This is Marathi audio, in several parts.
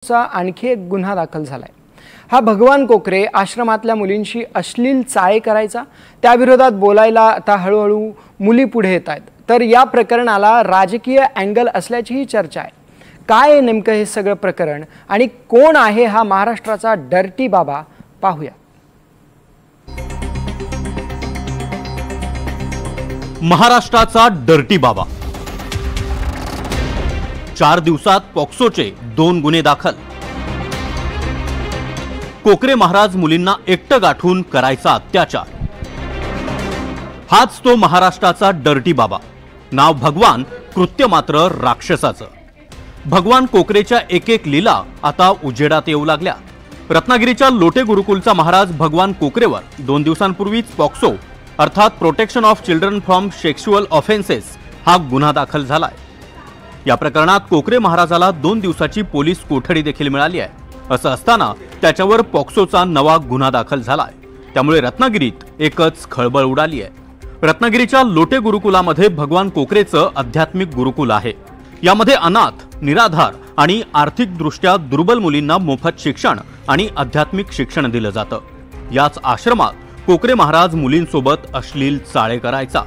चा आणखी एक गुन्हा दाखल झालाय। हा भगवान कोकरे आश्रमातल्या मुलींशी अश्लील चाळे करायचा, त्या विरोधात बोलायला आता हळूहळू मुली पुढे येत आहेत। तर या प्रकरणाला राजकीय अँगल असल्याचीही चर्चा आहे। काय आहे नेमकं हे सगळं प्रकरण आणि कोण आहे हा महाराष्ट्राचा डर्टी बाबा, पाहूया। महाराष्ट्राचा डर्टी बाबा, 4 दिवसात पॉक्सोचे 2 गुन्हे दाखल। कोकरे महाराज मुलींना एकटं गाठून करायचा अत्याचार। हाच तो महाराष्ट्राचा डर्टी बाबा। नाव भगवान, कृत्य मात्र राक्षसाचं। भगवान कोकरेच्या एक लीला आता उजेडात येऊ लागल्या। रत्नागिरीच्या लोटे गुरुकुलचा महाराज भगवान कोकरेवर 2 दिवसांपूर्वीच पॉक्सो अर्थात protection of children from sexual offences हा गुन्हा दाखल झालाय। या प्रकरणात कोकरे महाराजाला 2 दिवसाची पोलीस कोठडी देखील मिळाली आहे। असं असताना त्याच्यावर पॉक्सोचा नवा गुन्हा दाखल झालाय। त्यामुळे रत्नागिरीत एकच खळबळ उडाली आहे। रत्नागिरीच्या लोटे गुरुकुलामध्ये भगवान कोकरेचं आध्यात्मिक गुरुकुल आहे। यामध्ये अनाथ, निराधार आणि आर्थिकदृष्ट्या दुर्बल मुलींना मोफत शिक्षण आणि आध्यात्मिक शिक्षण दिलं जातं। याच आश्रमात कोकरे महाराज मुलींसोबत अश्लील चाळे करायचा।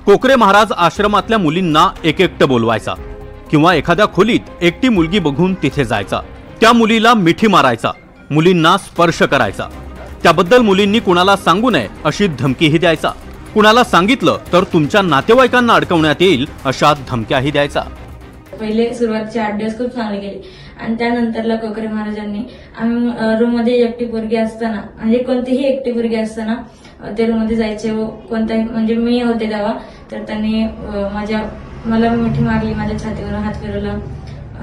कोकरे महाराज आश्रमातल्या मुलींना एकटं बोलवायचा किंवा एखाद्या खोलीत एकटी मुलगी बघून तिथे जायचा। त्या मुलीला मिठी मारायचा, मुलींना स्पर्श करायचा। त्याबद्दल मुलींनी कुणाला सांगू नये अशी धमकीही द्यायचा। कुणाला सांगितलं तर तुमच्या नातेवाईकांना अडकवण्यात येईल अशा धमक्याही द्यायचा। पहिले सुरुवातीचे 8 दिवस खूप चांगले गेले आणि त्यानंतरला कोकरे महाराजांनी आम्ही रूम मध्ये एकटी पोरगी असताना, म्हणजे कोणतीही एकटी पोरगी असताना ते रूम मध्ये जायचे। कोणताही म्हणजे मी होते तेव्हा, तर त्यांनी मला मिठी मारली, माझ्या छातीवर हात फिरवला।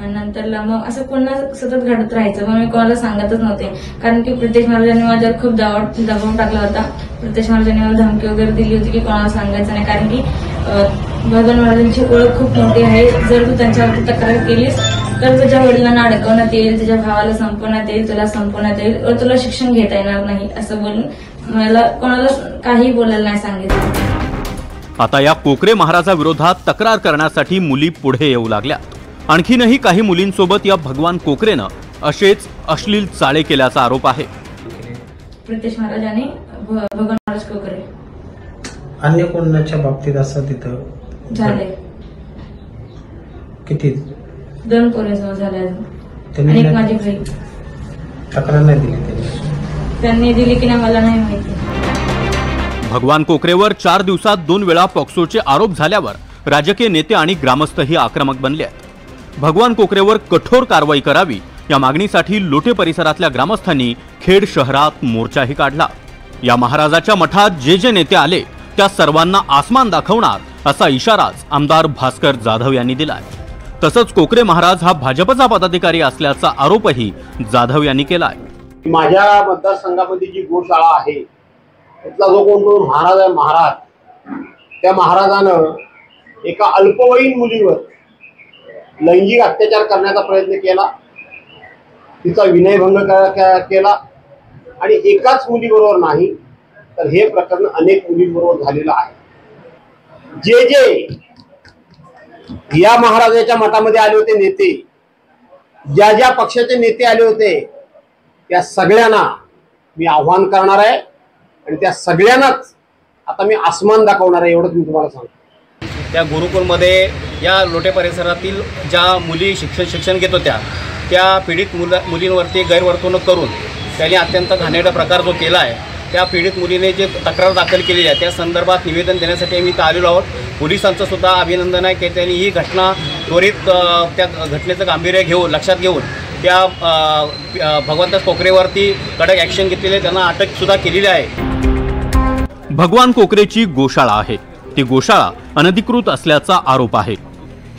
नंतरला मग असं पुन्हा सतत घडत राहायचं। मग मी कोणाला सांगतच नव्हते, कारण की प्रत्येश महाराजांनी माझ्यावर खूप दबाव टाकला होता। प्रत्येश महाराजांनी मला धमकी वगैरे दिली होती की कोणाला सांगायचं नाही, कारण की भगवान महाराजांची ओळख खूप मोठी आहे। जर तू त्यांच्यावरती तक्रार केलीस तर तुझ्या वडिलांना अडकवण्यात येईल, तुझ्या भावाला संपवण्यात येईल, तुला संपवण्यात येईल व तुला शिक्षण घेता येणार नाही, असं बोलून मला कोणाला काही बोलायला नाही सांगितलं। आता या कोकरे महाराजाविरोधात तक्रार करण्यासाठी मुली पुढे येऊ लागल्या। आणखीनही काही मुलींसोबत या भगवान कोकरेनं असेच अश्लील चाळे केल्याचा आरोप आहे। प्रत्येश महाराजांनी भगवान महाराज कोकरे अन्य कोणाच्या बाबतीत असं तिथं झाले किती 2 पोरींसोबत झाले आणि एक माझी बहीण। तक्रार नाही दिली त्यांनी दिली की नाही मला नाही माहिती। भगवान कोकरेवर 4 दिवसात 2 वेळा पॉक्सोचे आरोप झाल्यावर राजकीय नेते आणि ग्रामस्थही आक्रमक बनले आहेत। भगवान कोकरेवर कठोर कारवाई करावी या मागणीसाठी लोटे परिसरातल्या ग्रामस्थांनी खेड शहरात मोर्चाही काढला। या महाराजाच्या मठात जे नेते आले त्या सर्वांना आसमान दाखवणार असा इशाराच आमदार भास्कर जाधव यांनी दिलाय। तसंच कोकरे महाराज हा भाजपचा पदाधिकारी असल्याचा आरोपही जाधव यांनी केलाय। माझ्या मतदारसंघामध्ये जी गोशाळा आहे त्यातला जो कोण महाराज आहे, महाराज, त्या महाराजानं एका अल्पवयीन मुलीवर लैंगिक अत्याचार करण्याचा प्रयत्न केला, तिचा विनयभंग केला आणि एकाच मुलीबरोबर नाही तर हे प्रकरण अनेक मुलींबरोबर झालेलं आहे। जे या महाराजाच्या मठामध्ये आले होते नेते, ज्या पक्षाचे नेते आले होते त्या सगळ्यांना मी आव्हान करणार आहे आणि त्या सगळ्यांनाच आता मी आसमान दाखवणार आहे, एवढंच मी तुम्हाला सांगतो। त्या गुरुकुलमध्ये या लोटे परिसरातील ज्या मुली शिक्षण घेत होत्या त्या पीडित मुलींवरती गैरवर्तणूक करून त्यांनी अत्यंत घाणेरडा प्रकार जो केला आहे, त्या पीडित मुलीने जे तक्रार दाखल केलेली आहे त्या संदर्भात निवेदन देण्यासाठी आम्ही इथं आलेलो आहोत। पोलिसांचं सुद्धा अभिनंदन आहे की त्यांनी ही घटना त्वरित त्या घटनेचं गांभीर्य लक्षात घेऊन त्या भगवंत कोकरेवरती कडक ॲक्शन घेतलेली आहे, त्यांना अटक सुद्धा केलेली आहे। भगवान कोकरेची गोशाळा आहे, ती गोशाळा अनधिकृत असल्याचा आरोप आहे।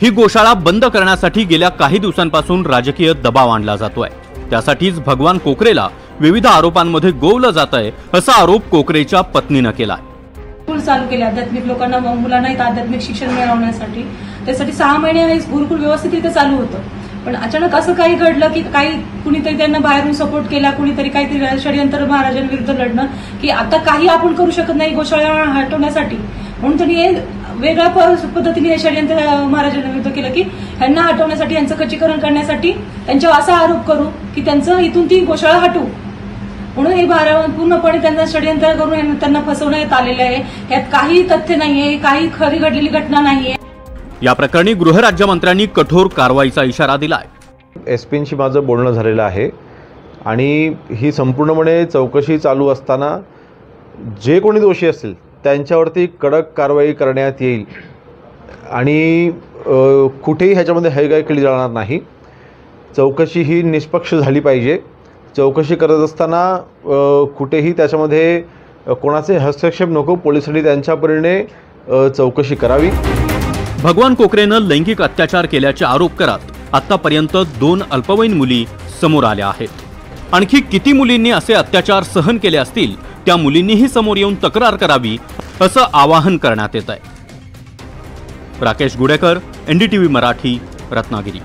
ही गोशाळा बंद करण्यासाठी गेल्या काही दिवसांपासून राजकीय दबाव आणला जातोय। त्यासाठीच भगवान कोकरेला विविध आरोपांमध्ये गोवलं जात आहे असा आरोप कोकरेच्या पत्नीनं केलाय। गुरुकुल चालू केले आध्यात्मिक लोकांना, मुलांना आध्यात्मिक शिक्षण मिळवण्यासाठी। त्यासाठी 6 महिने हे गुरुकुल व्यवस्थितरित्या चालू होतं, पण अचानक असं काही घडलं की कुणीतरी त्यांना बाहेरून सपोर्ट केला, कुणीतरी काहीतरी षडयंत्र महाराजांविरुद्ध लढणं की आता काही आपण करू शकत नाही गोशाळा हटवण्यासाठी, म्हणून त्यांनी वेगळ्या पद्धतीने हे षडयंत्र महाराजांना विरुद्ध केलं की ह्यांना हटवण्यासाठी, यांचं खच्चीकरण करण्यासाठी त्यांच्यावर असा आरोप करू की त्यांचं इथून ती गोशाळा हटवू, म्हणून हे पूर्णपणे त्यांना षडयंत्र करून त्यांना फसवण्यात आलेलं आहे. यात काही तथ्य नाहीये, काही खरी घडलेली घटना नाहीये. या प्रकरणी गृहराज्यमंत्र्यांनी कठोर कारवाईचा इशारा दिलाय. एसपींशी माझं बोलणं झालेलं आहे आणि ही संपूर्णपणे चौकशी चालू असताना जे कोणी दोषी असतील त्यांच्यावरती कडक कारवाई करण्यात येईल आणि कुठेही ह्याच्यामध्ये हयगय केली जाणार नाही. चौकशी ही निष्पक्ष झाली पाहिजे. चौकशी करत असताना कुठेही त्याच्यामध्ये कोणाचे हस्तक्षेप नको. पोलिसांनी त्यांच्या परीने चौकशी करावी. भगवान कोकरेनं लैंगिक अत्याचार केल्याचे आरोप करत आतापर्यंत 2 अल्पवयीन मुली समोर आल्या आहेत. आणखी किती मुलींनी असे अत्याचार सहन केले असतील त्या मुलींनीही समोर येऊन तक्रार करावी असं आवाहन करण्यात येत आहे. राकेश गुडेकर, NDTV मराठी, रत्नागिरी.